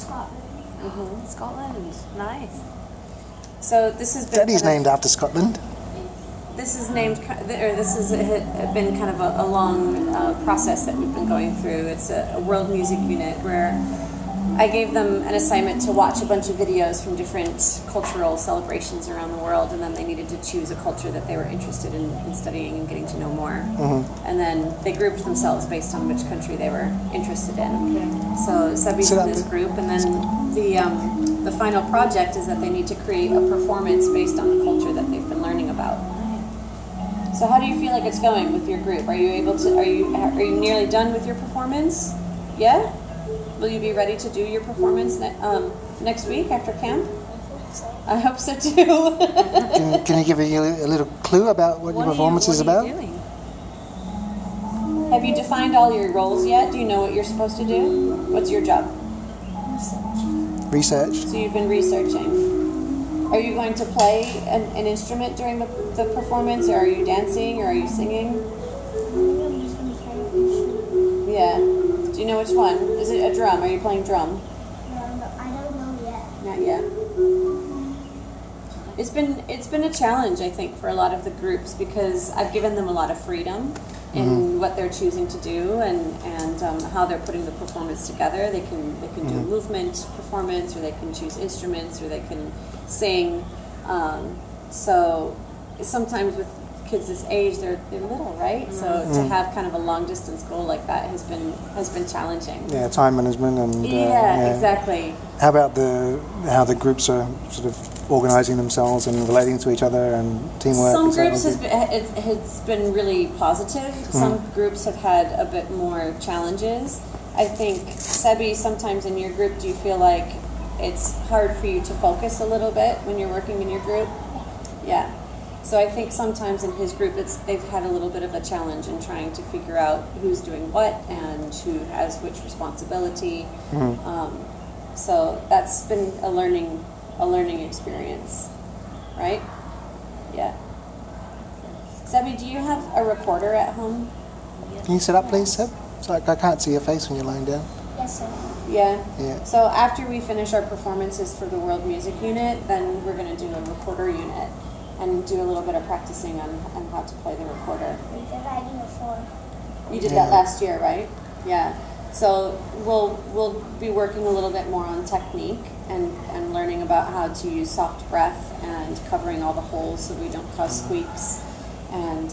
Scotland. Scotland, nice. So this has been. Daddy's named after Scotland. This is named, or this has been kind of a long process that we've been going through. It's a world music unit where I gave them an assignment to watch a bunch of videos from different cultural celebrations around the world, and then they needed to choose a culture that they were interested in studying and getting to know more. Mm-hmm. And then they grouped themselves based on which country they were interested in. Okay. So Sebbie's in this group, and then the final project is that they need to create a performance based on the culture that they've been learning about. So how do you feel like it's going with your group? Are you able to? Are you nearly done with your performance? Yeah. Will you be ready to do your performance next week after camp? I hope so too. Can you give a little clue about what your performance is about? What are you doing? Have you defined all your roles yet? Do you know what you're supposed to do? What's your job? Research. So you've been researching. Are you going to play an instrument during the performance, or are you dancing, or are you singing? Yeah. Do you know which one? Is it a drum? Are you playing drum? No, I don't know yet. Not yet. It's been a challenge, I think, for a lot of the groups, because I've given them a lot of freedom in what they're choosing to do and how they're putting the performance together. They can do a movement performance, or they can choose instruments, or they can sing. So sometimes with kids this age, they're little, right? So to have kind of a long distance goal like that has been challenging. Yeah, time management and yeah, exactly. How about how the groups are sort of organising themselves and relating to each other and teamwork? Some groups has been really positive. Some groups have had a bit more challenges. I think, Sebbie, sometimes in your group, do you feel like it's hard for you to focus a little bit when you're working in your group? Yeah. So I think sometimes in his group, they've had a little bit of a challenge in trying to figure out who's doing what and who has which responsibility. So that's been a learning experience, right? Yeah. Sebbie, do you have a recorder at home? Can you sit up, please, Seb? It's like I can't see your face when you're lying down. Yes, sir. Yeah. So after we finish our performances for the World Music Unit, then we're going to do a recorder unit and do a little bit of practicing on how to play the recorder. We did that before. You did that last year, right? Yeah. So we'll be working a little bit more on technique and learning about how to use soft breath and covering all the holes so we don't cause squeaks. And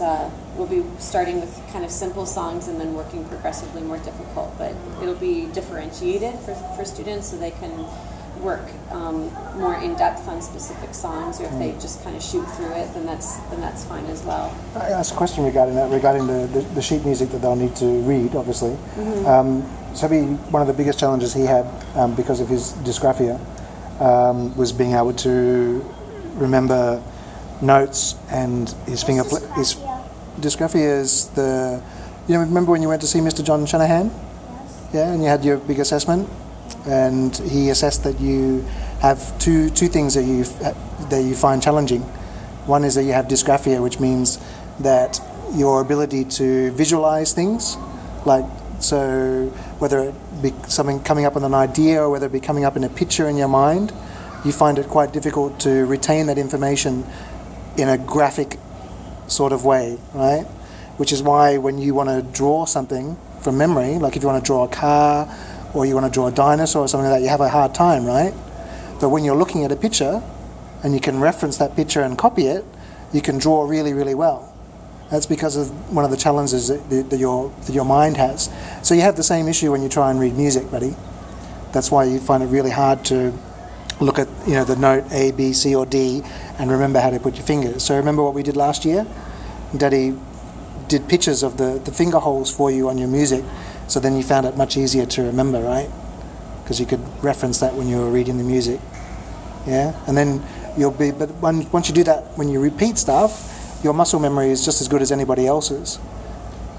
we'll be starting with kind of simple songs and then working progressively more difficult. But it'll be differentiated for students so they can work more in depth on specific songs, or if they just kind of shoot through it, then that's fine as well. I asked a question regarding the sheet music that they'll need to read, obviously. Sebbie, one of the biggest challenges he had because of his dysgraphia was being able to remember notes and his finger. His dysgraphia is remember when you went to see Mr. John Shanahan? Yes. Yeah, and you had your big assessment. And he assessed that you have two things that you find challenging. One is that you have dysgraphia, which means that your ability to visualize things, so whether it be something coming up with an idea or whether it be coming up in a picture in your mind, you find it quite difficult to retain that information in a graphic sort of way, right? Which is why when you want to draw something from memory, like if you want to draw a car, or you want to draw a dinosaur or something like that, you have a hard time, right? But when you're looking at a picture and you can reference that picture and copy it, you can draw really, really well. That's because of one of the challenges that your mind has. So you have the same issue when you try and read music, buddy. That's why you find it really hard to look at the note A, B, C, or D and remember how to put your fingers. So remember what we did last year? Daddy did pictures of the finger holes for you on your music. So then you found it much easier to remember, right? Because you could reference that when you were reading the music. Yeah? And then but once you do that, when you repeat stuff, your muscle memory is just as good as anybody else's.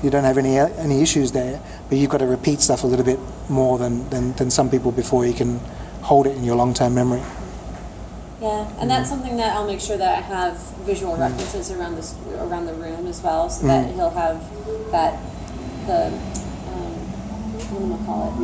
You don't have any issues there, but you've got to repeat stuff a little bit more than some people before you can hold it in your long-term memory. Yeah, and that's something that I'll make sure that I have visual references around the room as well, so that he'll have what do I call it?